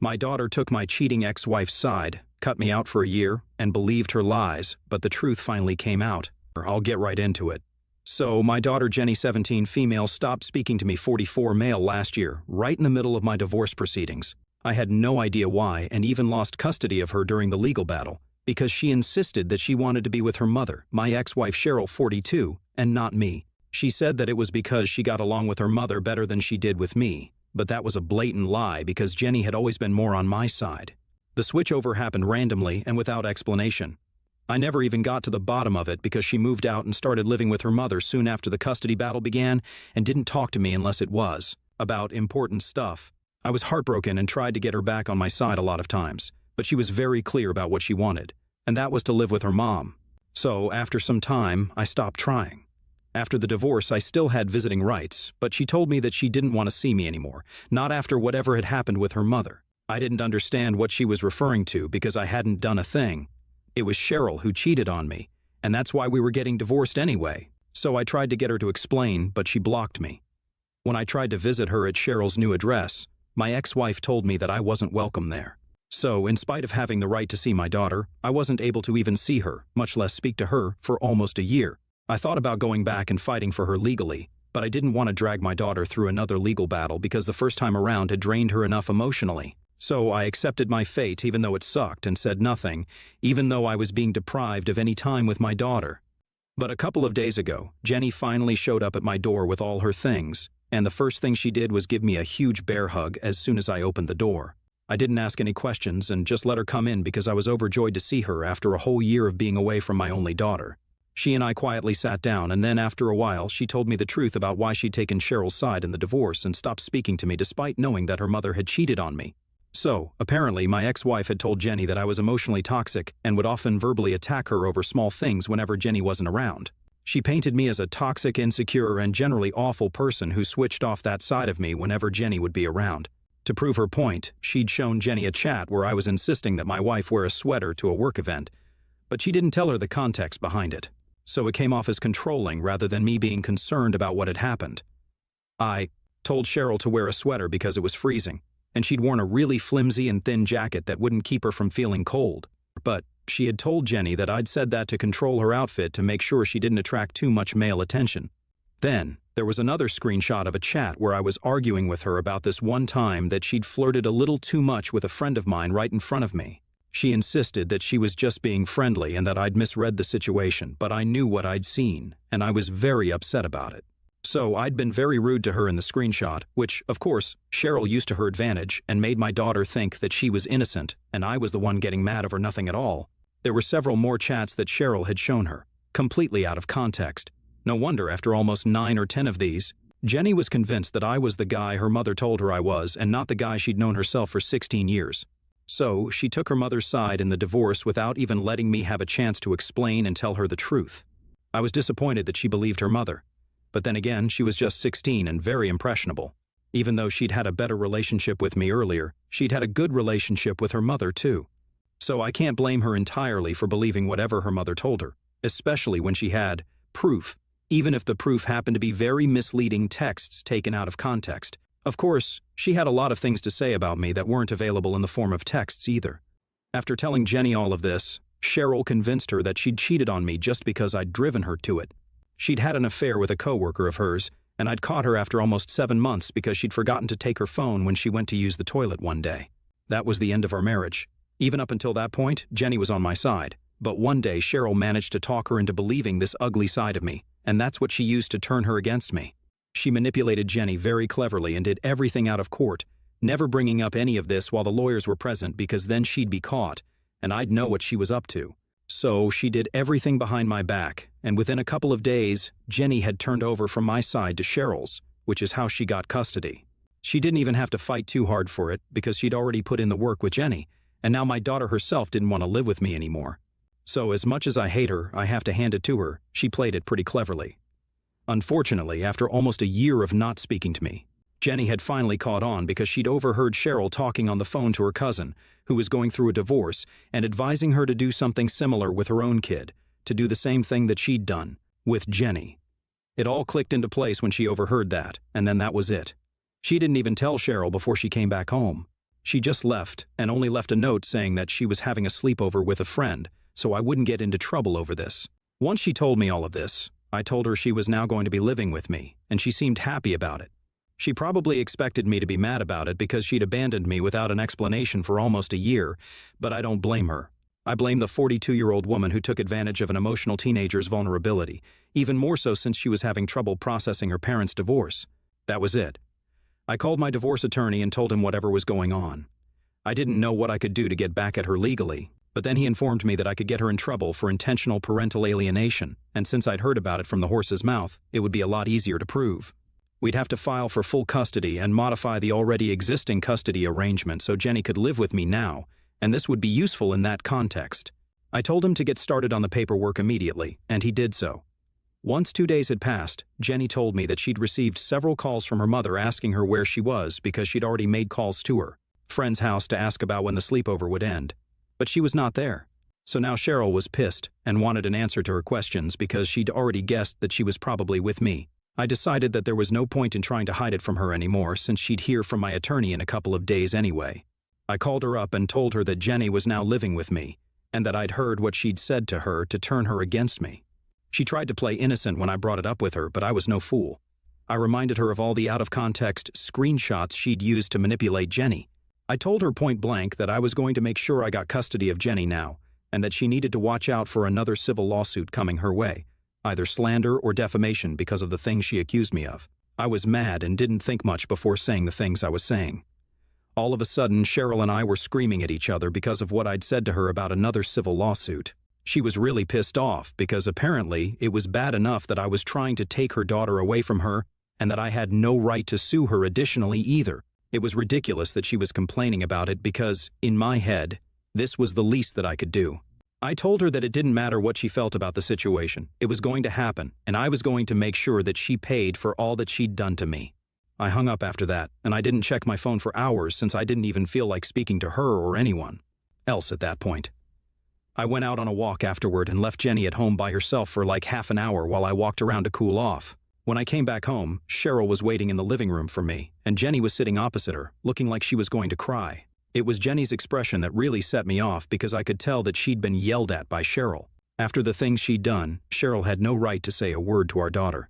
My daughter took my cheating ex-wife's side, cut me out for a year, and believed her lies, but the truth finally came out. I'll get right into it. So, my daughter Jenny, 17, female, stopped speaking to me, 44, male, last year, right in the middle of my divorce proceedings. I had no idea why, and even lost custody of her during the legal battle, because she insisted that she wanted to be with her mother, my ex-wife Cheryl, 42, and not me. She said that it was because she got along with her mother better than she did with me, but that was a blatant lie because Jenny had always been more on my side. The switchover happened randomly and without explanation. I never even got to the bottom of it because she moved out and started living with her mother soon after the custody battle began and didn't talk to me unless it was about important stuff. I was heartbroken and tried to get her back on my side a lot of times, but she was very clear about what she wanted, and that was to live with her mom. So, after some time, I stopped trying. After the divorce, I still had visiting rights, but she told me that she didn't want to see me anymore, not after whatever had happened with her mother. I didn't understand what she was referring to because I hadn't done a thing. It was Cheryl who cheated on me, and that's why we were getting divorced anyway. So I tried to get her to explain, but she blocked me. When I tried to visit her at Cheryl's new address, my ex-wife told me that I wasn't welcome there. So, in spite of having the right to see my daughter, I wasn't able to even see her, much less speak to her, for almost a year. I thought about going back and fighting for her legally, but I didn't want to drag my daughter through another legal battle because the first time around had drained her enough emotionally. So I accepted my fate even though it sucked and said nothing, even though I was being deprived of any time with my daughter. But a couple of days ago, Jenny finally showed up at my door with all her things, and the first thing she did was give me a huge bear hug as soon as I opened the door. I didn't ask any questions and just let her come in because I was overjoyed to see her after a whole year of being away from my only daughter. She and I quietly sat down, and then after a while, she told me the truth about why she'd taken Cheryl's side in the divorce and stopped speaking to me despite knowing that her mother had cheated on me. So, apparently, my ex-wife had told Jenny that I was emotionally toxic and would often verbally attack her over small things whenever Jenny wasn't around. She painted me as a toxic, insecure, and generally awful person who switched off that side of me whenever Jenny would be around. To prove her point, she'd shown Jenny a chat where I was insisting that my wife wear a sweater to a work event, but she didn't tell her the context behind it. So it came off as controlling rather than me being concerned about what had happened. I told Cheryl to wear a sweater because it was freezing, and she'd worn a really flimsy and thin jacket that wouldn't keep her from feeling cold. But she had told Jenny that I'd said that to control her outfit to make sure she didn't attract too much male attention. Then, there was another screenshot of a chat where I was arguing with her about this one time that she'd flirted a little too much with a friend of mine right in front of me. She insisted that she was just being friendly and that I'd misread the situation, but I knew what I'd seen, and I was very upset about it. So I'd been very rude to her in the screenshot, which, of course, Cheryl used to her advantage and made my daughter think that she was innocent and I was the one getting mad over nothing at all. There were several more chats that Cheryl had shown her, completely out of context. No wonder after almost 9 or 10 of these, Jenny was convinced that I was the guy her mother told her I was and not the guy she'd known herself for 16 years. So she took her mother's side in the divorce without even letting me have a chance to explain and tell her the truth. I was disappointed that she believed her mother. But then again, she was just 16 and very impressionable. Even though she'd had a better relationship with me earlier, she'd had a good relationship with her mother too. So I can't blame her entirely for believing whatever her mother told her, especially when she had proof, even if the proof happened to be very misleading texts taken out of context. Of course, she had a lot of things to say about me that weren't available in the form of texts either. After telling Jenny all of this, Cheryl convinced her that she'd cheated on me just because I'd driven her to it. She'd had an affair with a coworker of hers, and I'd caught her after almost 7 months because she'd forgotten to take her phone when she went to use the toilet one day. That was the end of our marriage. Even up until that point, Jenny was on my side. But one day, Cheryl managed to talk her into believing this ugly side of me, and that's what she used to turn her against me. She manipulated Jenny very cleverly and did everything out of court, never bringing up any of this while the lawyers were present because then she'd be caught, and I'd know what she was up to. So she did everything behind my back, and within a couple of days, Jenny had turned over from my side to Cheryl's, which is how she got custody. She didn't even have to fight too hard for it because she'd already put in the work with Jenny, and now my daughter herself didn't want to live with me anymore. So as much as I hate her, I have to hand it to her, she played it pretty cleverly. Unfortunately, after almost a year of not speaking to me, Jenny had finally caught on because she'd overheard Cheryl talking on the phone to her cousin, who was going through a divorce, and advising her to do something similar with her own kid, to do the same thing that she'd done, with Jenny. It all clicked into place when she overheard that, and then that was it. She didn't even tell Cheryl before she came back home. She just left, and only left a note saying that she was having a sleepover with a friend, so I wouldn't get into trouble over this. Once she told me all of this, I told her she was now going to be living with me, and she seemed happy about it. She probably expected me to be mad about it because she'd abandoned me without an explanation for almost a year, but I don't blame her. I blame the 42-year-old woman who took advantage of an emotional teenager's vulnerability, even more so since she was having trouble processing her parents' divorce. That was it. I called my divorce attorney and told him whatever was going on. I didn't know what I could do to get back at her legally, but then he informed me that I could get her in trouble for intentional parental alienation, and since I'd heard about it from the horse's mouth, it would be a lot easier to prove. We'd have to file for full custody and modify the already existing custody arrangement so Jenny could live with me now, and this would be useful in that context. I told him to get started on the paperwork immediately, and he did so. Once 2 days had passed, Jenny told me that she'd received several calls from her mother asking her where she was because she'd already made calls to her friend's house to ask about when the sleepover would end. But she was not there. So now Cheryl was pissed and wanted an answer to her questions because she'd already guessed that she was probably with me. I decided that there was no point in trying to hide it from her anymore since she'd hear from my attorney in a couple of days anyway. I called her up and told her that Jenny was now living with me and that I'd heard what she'd said to her to turn her against me. She tried to play innocent when I brought it up with her, but I was no fool. I reminded her of all the out-of-context screenshots she'd used to manipulate Jenny. I told her point blank that I was going to make sure I got custody of Jenny now, and that she needed to watch out for another civil lawsuit coming her way, either slander or defamation because of the things she accused me of. I was mad and didn't think much before saying the things I was saying. All of a sudden, Cheryl and I were screaming at each other because of what I'd said to her about another civil lawsuit. She was really pissed off because apparently it was bad enough that I was trying to take her daughter away from her and that I had no right to sue her additionally either. It was ridiculous that she was complaining about it because, in my head, this was the least that I could do. I told her that it didn't matter what she felt about the situation. It was going to happen, and I was going to make sure that she paid for all that she'd done to me. I hung up after that, and I didn't check my phone for hours since I didn't even feel like speaking to her or anyone else at that point. I went out on a walk afterward and left Jenny at home by herself for like half an hour while I walked around to cool off. When I came back home, Cheryl was waiting in the living room for me, and Jenny was sitting opposite her, looking like she was going to cry. It was Jenny's expression that really set me off because I could tell that she'd been yelled at by Cheryl. After the things she'd done, Cheryl had no right to say a word to our daughter.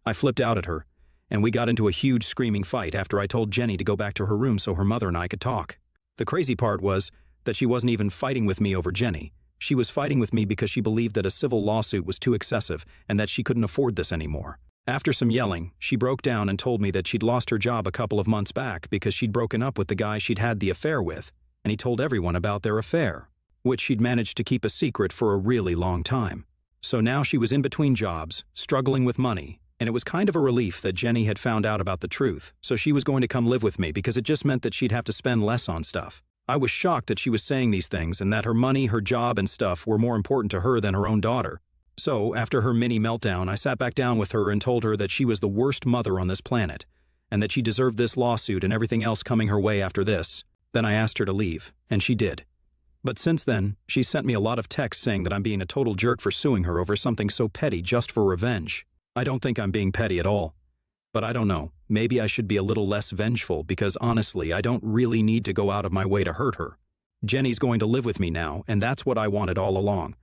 I flipped out at her, and we got into a huge screaming fight after I told Jenny to go back to her room so her mother and I could talk. The crazy part was that she wasn't even fighting with me over Jenny. She was fighting with me because she believed that a civil lawsuit was too excessive and that she couldn't afford this anymore. After some yelling, she broke down and told me that she'd lost her job a couple of months back because she'd broken up with the guy she'd had the affair with, and he told everyone about their affair, which she'd managed to keep a secret for a really long time. So now she was in between jobs, struggling with money, and it was kind of a relief that Jenny had found out about the truth, so she was going to come live with me because it just meant that she'd have to spend less on stuff. I was shocked that she was saying these things and that her money, her job, and stuff were more important to her than her own daughter. So, after her mini meltdown, I sat back down with her and told her that she was the worst mother on this planet, and that she deserved this lawsuit and everything else coming her way after this. Then I asked her to leave, and she did. But since then, she's sent me a lot of texts saying that I'm being a total jerk for suing her over something so petty just for revenge. I don't think I'm being petty at all. But I don't know, maybe I should be a little less vengeful because honestly, I don't really need to go out of my way to hurt her. Jenny's going to live with me now, and that's what I wanted all along.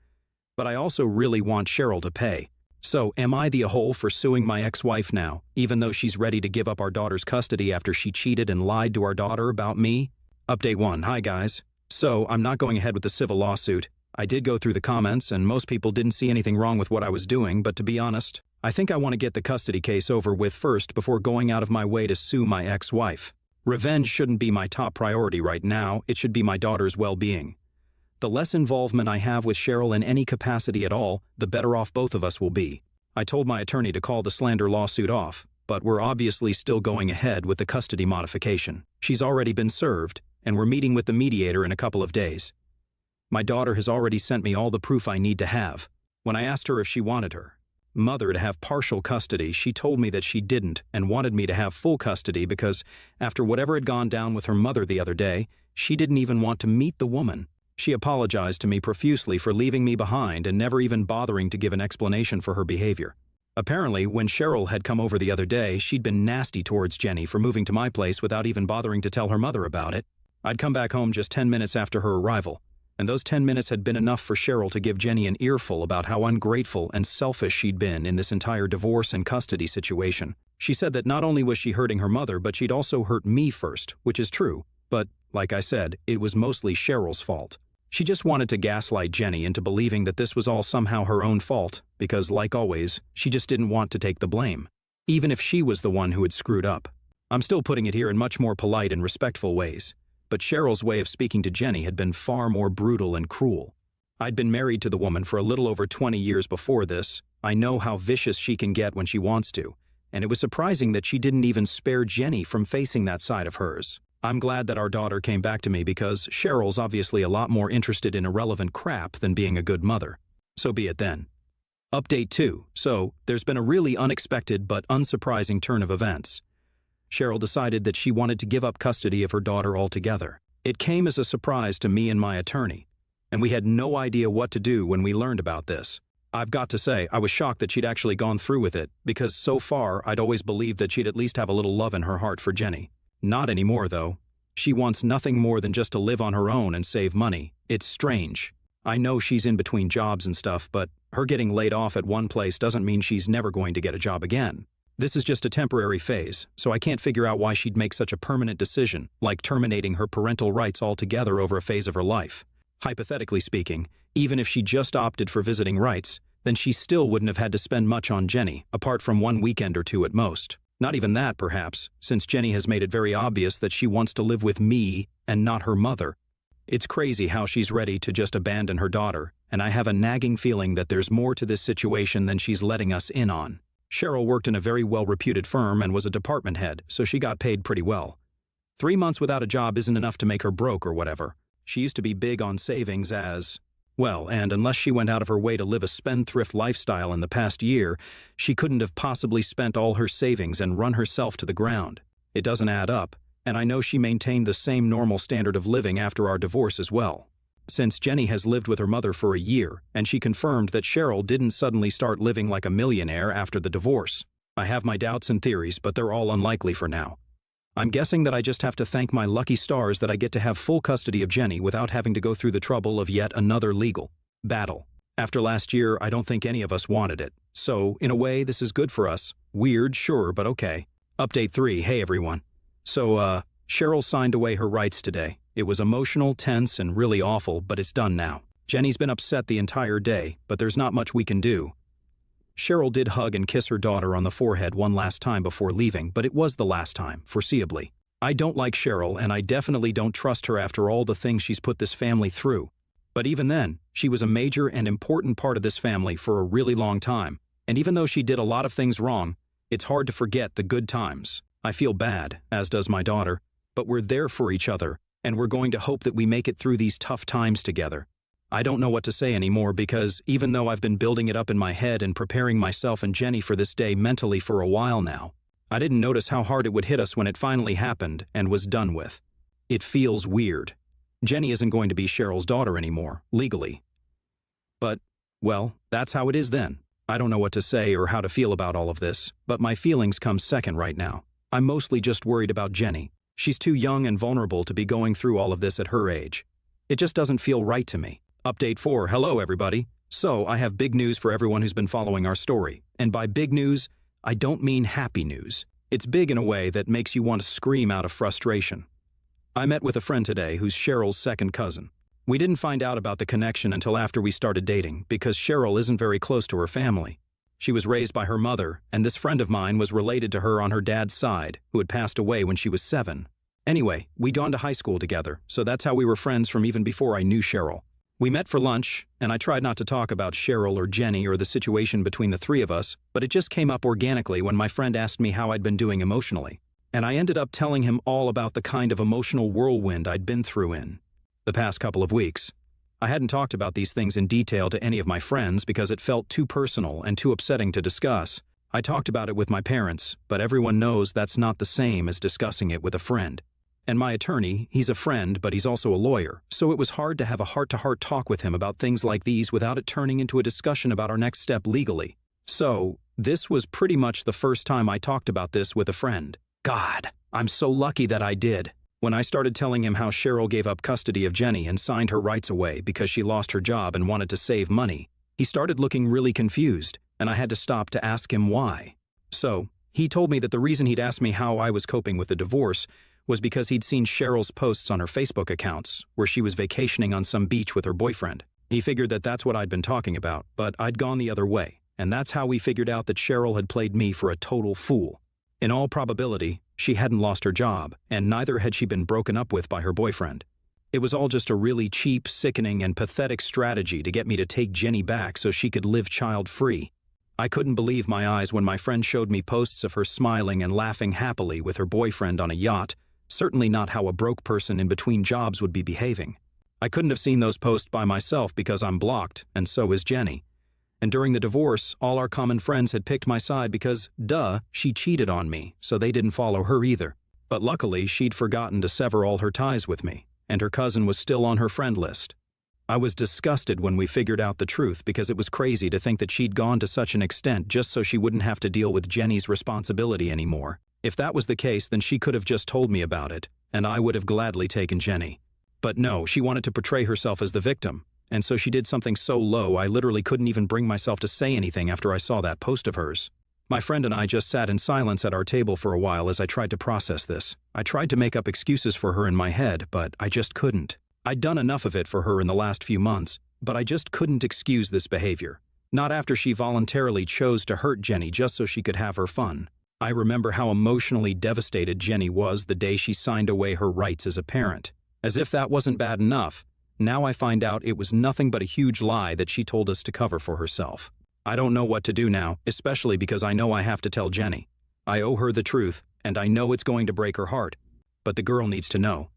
But I also really want Cheryl to pay. So, am I the a-hole for suing my ex-wife now, even though she's ready to give up our daughter's custody after she cheated and lied to our daughter about me? Update 1. Hi guys. So, I'm not going ahead with the civil lawsuit. I did go through the comments, and most people didn't see anything wrong with what I was doing, but to be honest, I think I want to get the custody case over with first before going out of my way to sue my ex-wife. Revenge shouldn't be my top priority right now, it should be my daughter's well-being. The less involvement I have with Cheryl in any capacity at all, the better off both of us will be. I told my attorney to call the slander lawsuit off, but we're obviously still going ahead with the custody modification. She's already been served, and we're meeting with the mediator in a couple of days. My daughter has already sent me all the proof I need to have. When I asked her if she wanted her mother to have partial custody, she told me that she didn't and wanted me to have full custody because, after whatever had gone down with her mother the other day, she didn't even want to meet the woman. She apologized to me profusely for leaving me behind and never even bothering to give an explanation for her behavior. Apparently, when Cheryl had come over the other day, she'd been nasty towards Jenny for moving to my place without even bothering to tell her mother about it. I'd come back home just 10 minutes after her arrival, and those 10 minutes had been enough for Cheryl to give Jenny an earful about how ungrateful and selfish she'd been in this entire divorce and custody situation. She said that not only was she hurting her mother, but she'd also hurt me first, which is true, but, like I said, it was mostly Cheryl's fault. She just wanted to gaslight Jenny into believing that this was all somehow her own fault, because, like always, she just didn't want to take the blame, even if she was the one who had screwed up. I'm still putting it here in much more polite and respectful ways, but Cheryl's way of speaking to Jenny had been far more brutal and cruel. I'd been married to the woman for a little over 20 years before this. I know how vicious she can get when she wants to, and it was surprising that she didn't even spare Jenny from facing that side of hers. I'm glad that our daughter came back to me because Cheryl's obviously a lot more interested in irrelevant crap than being a good mother. So be it then. Update 2. So, there's been a really unexpected but unsurprising turn of events. Cheryl decided that she wanted to give up custody of her daughter altogether. It came as a surprise to me and my attorney, and we had no idea what to do when we learned about this. I've got to say, I was shocked that she'd actually gone through with it, because so far I'd always believed that she'd at least have a little love in her heart for Jenny. Not anymore, though. She wants nothing more than just to live on her own and save money. It's strange. I know she's in between jobs and stuff, but her getting laid off at one place doesn't mean she's never going to get a job again. This is just a temporary phase, so I can't figure out why she'd make such a permanent decision, like terminating her parental rights altogether over a phase of her life. Hypothetically speaking, even if she just opted for visiting rights, then she still wouldn't have had to spend much on Jenny, apart from one weekend or two at most. Not even that, perhaps, since Jenny has made it very obvious that she wants to live with me and not her mother. It's crazy how she's ready to just abandon her daughter, and I have a nagging feeling that there's more to this situation than she's letting us in on. Cheryl worked in a very well-reputed firm and was a department head, so she got paid pretty well. 3 months without a job isn't enough to make her broke or whatever. She used to be big on savings and unless she went out of her way to live a spendthrift lifestyle in the past year, she couldn't have possibly spent all her savings and run herself to the ground. It doesn't add up, and I know she maintained the same normal standard of living after our divorce as well. Since Jenny has lived with her mother for a year, and she confirmed that Cheryl didn't suddenly start living like a millionaire after the divorce. I have my doubts and theories, but they're all unlikely for now. I'm guessing that I just have to thank my lucky stars that I get to have full custody of Jenny without having to go through the trouble of yet another legal battle. After last year, I don't think any of us wanted it. So, in a way, this is good for us. Weird, sure, but okay. Update 3. Hey, everyone. So, Cheryl signed away her rights today. It was emotional, tense, and really awful, but it's done now. Jenny's been upset the entire day, but there's not much we can do. Cheryl did hug and kiss her daughter on the forehead one last time before leaving, but it was the last time, foreseeably. I don't like Cheryl, and I definitely don't trust her after all the things she's put this family through. But even then, she was a major and important part of this family for a really long time, and even though she did a lot of things wrong, it's hard to forget the good times. I feel bad, as does my daughter, but we're there for each other, and we're going to hope that we make it through these tough times together. I don't know what to say anymore because even though I've been building it up in my head and preparing myself and Jenny for this day mentally for a while now, I didn't notice how hard it would hit us when it finally happened and was done with. It feels weird. Jenny isn't going to be Cheryl's daughter anymore, legally. But, well, that's how it is then. I don't know what to say or how to feel about all of this, but my feelings come second right now. I'm mostly just worried about Jenny. She's too young and vulnerable to be going through all of this at her age. It just doesn't feel right to me. Update 4. Hello, everybody. So, I have big news for everyone who's been following our story. And by big news, I don't mean happy news. It's big in a way that makes you want to scream out of frustration. I met with a friend today who's Cheryl's second cousin. We didn't find out about the connection until after we started dating because Cheryl isn't very close to her family. She was raised by her mother, and this friend of mine was related to her on her dad's side, who had passed away when she was 7. Anyway, we'd gone to high school together, so that's how we were friends from even before I knew Cheryl. We met for lunch, and I tried not to talk about Cheryl or Jenny or the situation between the three of us, but it just came up organically when my friend asked me how I'd been doing emotionally. And I ended up telling him all about the kind of emotional whirlwind I'd been through in the past couple of weeks. I hadn't talked about these things in detail to any of my friends because it felt too personal and too upsetting to discuss. I talked about it with my parents, but everyone knows that's not the same as discussing it with a friend. And my attorney, he's a friend, but he's also a lawyer, so it was hard to have a heart-to-heart talk with him about things like these without it turning into a discussion about our next step legally. So, this was pretty much the first time I talked about this with a friend. God, I'm so lucky that I did. When I started telling him how Cheryl gave up custody of Jenny and signed her rights away because she lost her job and wanted to save money, he started looking really confused, and I had to stop to ask him why. So, he told me that the reason he'd asked me how I was coping with the divorce was because he'd seen Cheryl's posts on her Facebook accounts, where she was vacationing on some beach with her boyfriend. He figured that that's what I'd been talking about, but I'd gone the other way, and that's how we figured out that Cheryl had played me for a total fool. In all probability, she hadn't lost her job, and neither had she been broken up with by her boyfriend. It was all just a really cheap, sickening, and pathetic strategy to get me to take Jenny back so she could live child-free. I couldn't believe my eyes when my friend showed me posts of her smiling and laughing happily with her boyfriend on a yacht, certainly not how a broke person in between jobs would be behaving. I couldn't have seen those posts by myself because I'm blocked, and so is Jenny. And during the divorce, all our common friends had picked my side because, duh, she cheated on me, so they didn't follow her either. But luckily, she'd forgotten to sever all her ties with me, and her cousin was still on her friend list. I was disgusted when we figured out the truth because it was crazy to think that she'd gone to such an extent just so she wouldn't have to deal with Jenny's responsibility anymore. If that was the case, then she could have just told me about it, and I would have gladly taken Jenny. But no, she wanted to portray herself as the victim, and so she did something so low I literally couldn't even bring myself to say anything after I saw that post of hers. My friend and I just sat in silence at our table for a while as I tried to process this. I tried to make up excuses for her in my head, but I just couldn't. I'd done enough of it for her in the last few months, but I just couldn't excuse this behavior. Not after she voluntarily chose to hurt Jenny just so she could have her fun. I remember how emotionally devastated Jenny was the day she signed away her rights as a parent. As if that wasn't bad enough, now I find out it was nothing but a huge lie that she told us to cover for herself. I don't know what to do now, especially because I know I have to tell Jenny. I owe her the truth, and I know it's going to break her heart. But the girl needs to know.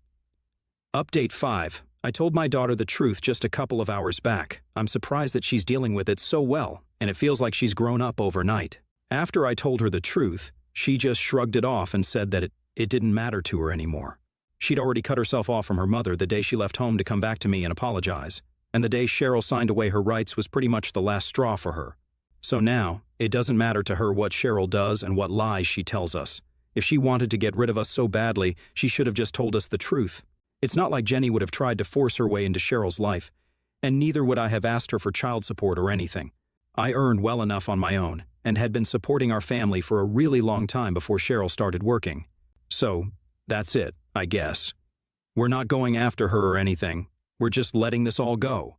Update 5. I told my daughter the truth just a couple of hours back. I'm surprised that she's dealing with it so well, and it feels like she's grown up overnight. After I told her the truth, she just shrugged it off and said that it didn't matter to her anymore. She'd already cut herself off from her mother the day she left home to come back to me and apologize, and the day Cheryl signed away her rights was pretty much the last straw for her. So now, it doesn't matter to her what Cheryl does and what lies she tells us. If she wanted to get rid of us so badly, she should have just told us the truth. It's not like Jenny would have tried to force her way into Cheryl's life, and neither would I have asked her for child support or anything. I earned well enough on my own, and had been supporting our family for a really long time before Cheryl started working. So, that's it, I guess. We're not going after her or anything. We're just letting this all go.